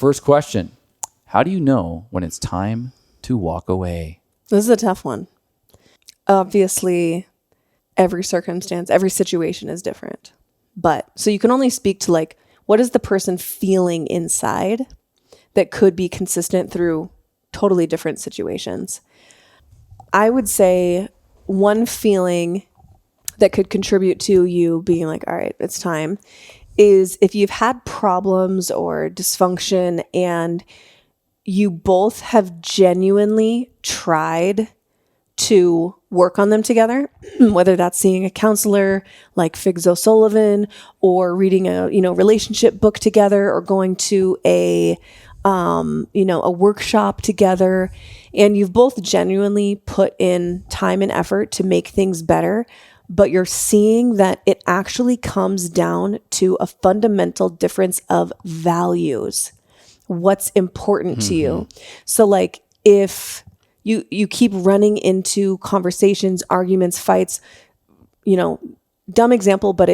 First question. How do you know when it's time to walk away? This is a tough one. Obviously, every circumstance, every situation is different. But so you can only speak to like, what is the person feeling inside that could be consistent through totally different situations? I would say one feeling that could contribute to you being like, all right, it's time, is if you've had problems or dysfunction and you both have genuinely tried to work on them together, whether that's seeing a counselor like Figs O'Sullivan or reading a, relationship book together or going to a workshop together, and you've both genuinely put in time and effort to make things better, but you're seeing that it actually comes down to a fundamental difference of values. What's important to you. So like if you keep running into conversations, arguments, fights, dumb example, but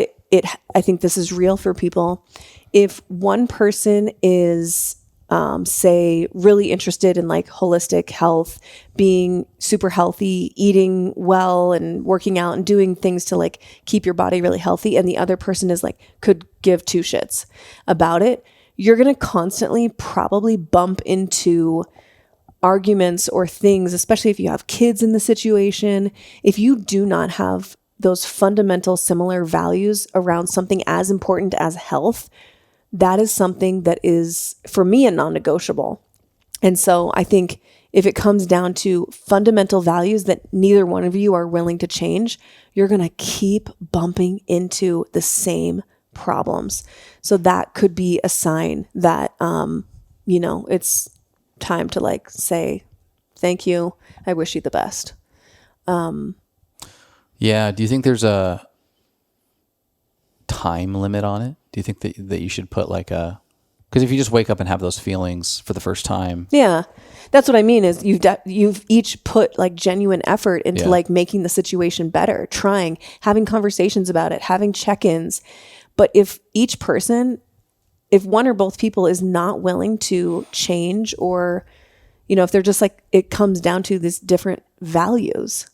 I think this is real for people. If one person is say really interested in like holistic health, being super healthy, eating well and working out and doing things to like keep your body really healthy, and the other person is like could give two shits about it, you're going to constantly probably bump into arguments or things, especially if you have kids in the situation. If you do not have those fundamental similar values around something as important as health, that is something that is, for me, a non-negotiable. And so I think if it comes down to fundamental values that neither one of you are willing to change, you're going to keep bumping into the same problems. So that could be a sign that, it's time to like say, thank you. I wish you the best. Yeah. Do you think there's a time limit on it? Do you think that you should put like because if you just wake up and have those feelings for the first time. Yeah. That's what I mean is you've each put like genuine effort into like making the situation better, trying, having conversations about it, having check-ins. But if each person, if one or both people is not willing to change, or, if they're just like, it comes down to these different values,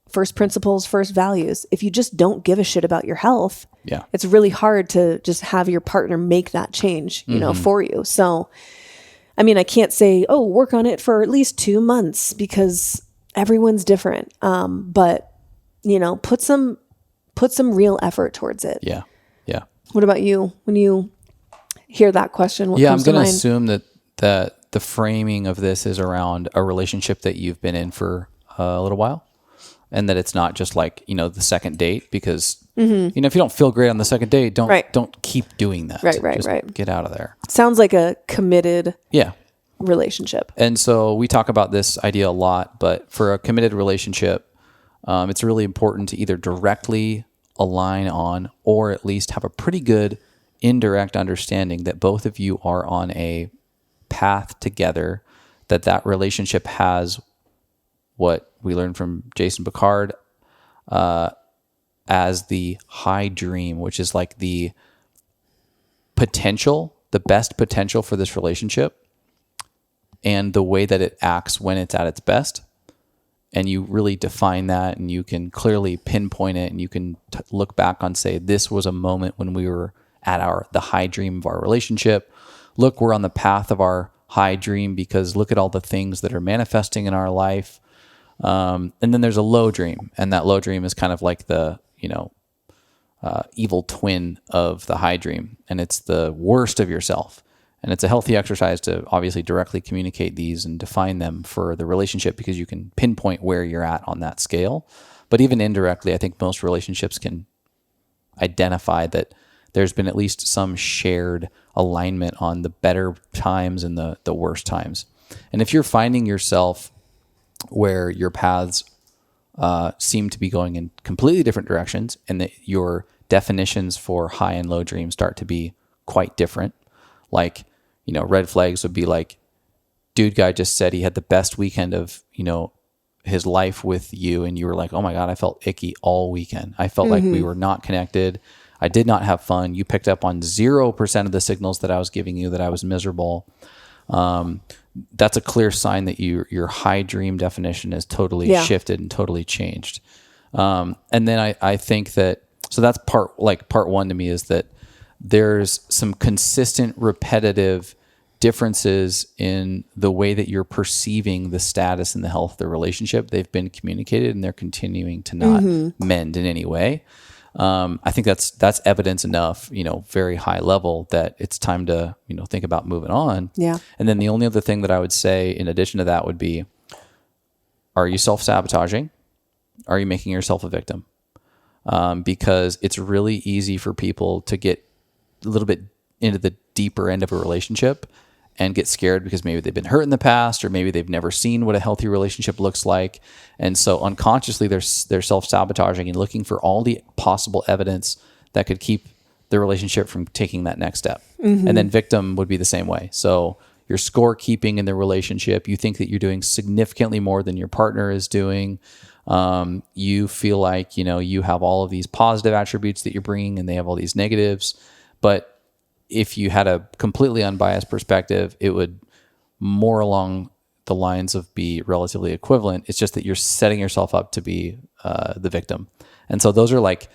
first principles, first values. If you just don't give a shit about your health, it's really hard to just have your partner make that change, for you. So, I mean, I can't say, work on it for at least 2 months because everyone's different. But, put some real effort towards it. Yeah. Yeah. What about you? When you hear that question, what comes to mind? I'm going to assume that the framing of this is around a relationship that you've been in for a little while, and that it's not just like, the second date, because, if you don't feel great on the second date, don't keep doing that. Right. Get out of there. Sounds like a committed relationship. And so we talk about this idea a lot, but for a committed relationship, it's really important to either directly align on, or at least have a pretty good indirect understanding that both of you are on a path together, that relationship has what we learned from Jason Picard as the high dream, which is like the potential, the best potential for this relationship, and the way that it acts when it's at its best. And you really define that, and you can clearly pinpoint it, and you can look back on, say, this was a moment when we were at the high dream of our relationship. Look, we're on the path of our high dream because look at all the things that are manifesting in our life. And then there's a low dream, and that low dream is kind of like the, evil twin of the high dream, and it's the worst of yourself. And it's a healthy exercise to obviously directly communicate these and define them for the relationship, because you can pinpoint where you're at on that scale. But even indirectly, I think most relationships can identify that there's been at least some shared alignment on the better times and the worst times. And if you're finding yourself where your paths seem to be going in completely different directions, and that your definitions for high and low dreams start to be quite different, like, red flags would be like, dude guy just said he had the best weekend of, his life with you, and you were like, oh my God, I felt icky all weekend. I felt like we were not connected. I did not have fun. You picked up on 0% of the signals that I was giving you that I was miserable. That's a clear sign that your high dream definition has totally shifted and totally changed. And then I think that, so that's part one to me, is that there's some consistent, repetitive differences in the way that you're perceiving the status and the health of the relationship. They've been communicated and they're continuing to not mend in any way. I think that's evidence enough, very high level, that it's time to, think about moving on. Yeah. And then the only other thing that I would say in addition to that would be, are you self-sabotaging? Are you making yourself a victim? Because it's really easy for people to get a little bit into the deeper end of a relationship and get scared because maybe they've been hurt in the past, or maybe they've never seen what a healthy relationship looks like. And so unconsciously they're self-sabotaging and looking for all the possible evidence that could keep the relationship from taking that next step. And then victim would be the same way. So you're scorekeeping in the relationship. You think that you're doing significantly more than your partner is doing. You feel like, you have all of these positive attributes that you're bringing and they have all these negatives. But if you had a completely unbiased perspective, it would more along the lines of be relatively equivalent. It's just that you're setting yourself up to be the victim. And so those are like,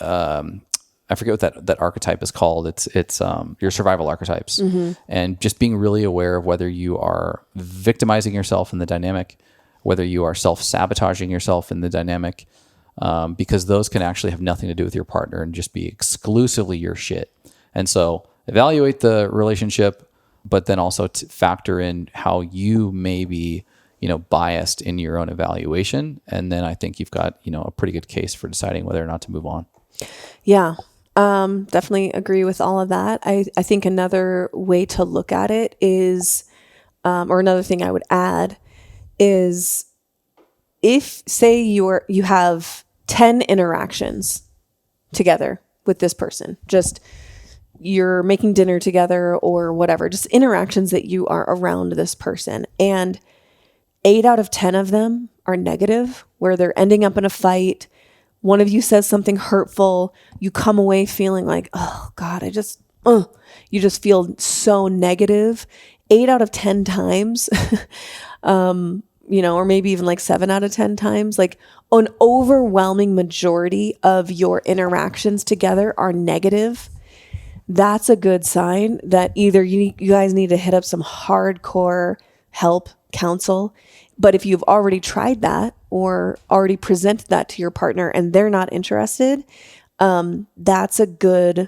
I forget what that archetype is called. It's your survival archetypes. And just being really aware of whether you are victimizing yourself in the dynamic, whether you are self-sabotaging yourself in the dynamic, because those can actually have nothing to do with your partner and just be exclusively your shit. And so evaluate the relationship, but then also factor in how you may be, biased in your own evaluation. And then I think you've got, a pretty good case for deciding whether or not to move on. Yeah. Definitely agree with all of that. I think another way to look at it is, or another thing I would add is, if say you have 10 interactions together with this person, just you're making dinner together or whatever, just interactions that you are around this person, and 8 out of 10 of them are negative, where they're ending up in a fight. One of you says something hurtful. You come away feeling like, oh God, you just feel so negative 8 out of 10 times, or maybe even like 7 out of 10 times, like an overwhelming majority of your interactions together are negative. That's a good sign that either you guys need to hit up some hardcore help, counsel. But if you've already tried that or already presented that to your partner and they're not interested, that's good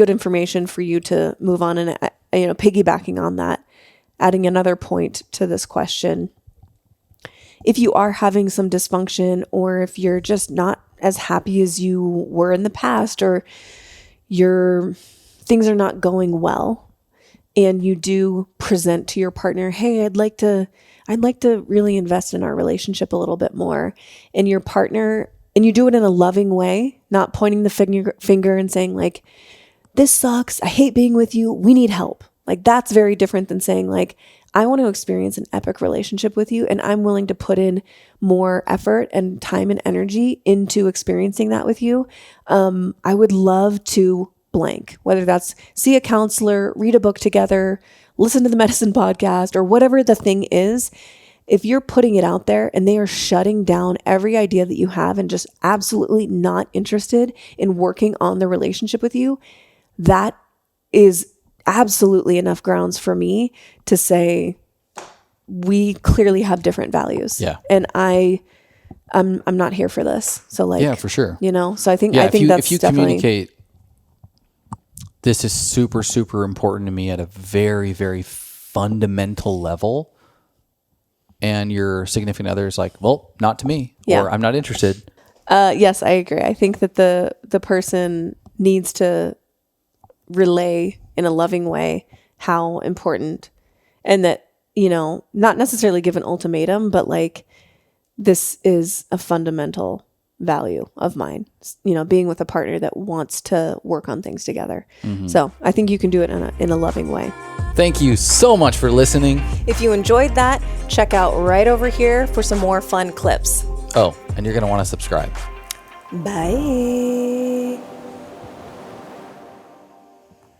information for you to move on. And, piggybacking on that, adding another point to this question, if you are having some dysfunction, or if you're just not as happy as you were in the past, or your things are not going well, and you do present to your partner, hey, I'd like to really invest in our relationship a little bit more, and your partner, and you do it in a loving way, not pointing the finger and saying like, this sucks, I hate being with you, we need help. Like, that's very different than saying like, I want to experience an epic relationship with you, and I'm willing to put in more effort and time and energy into experiencing that with you. I would love to blank, whether that's see a counselor, read a book together, listen to the medicine podcast, or whatever the thing is. If you're putting it out there and they are shutting down every idea that you have and just absolutely not interested in working on the relationship with you, that is absolutely enough grounds for me to say we clearly have different values. Yeah. And I'm not here for this. So like, yeah, for sure. So I think that's if you definitely communicate, this is super, super important to me at a very, very fundamental level, and your significant other is like, well, not to me, or I'm not interested. Yes, I agree. I think that the person needs to relay in a loving way how important, and that, not necessarily give an ultimatum, but like, this is a fundamental value of mine, being with a partner that wants to work on things together. So I think you can do it in a loving way. Thank you so much for listening. If you enjoyed that, check out right over here for some more fun clips. Oh, and you're going to want to subscribe. Bye.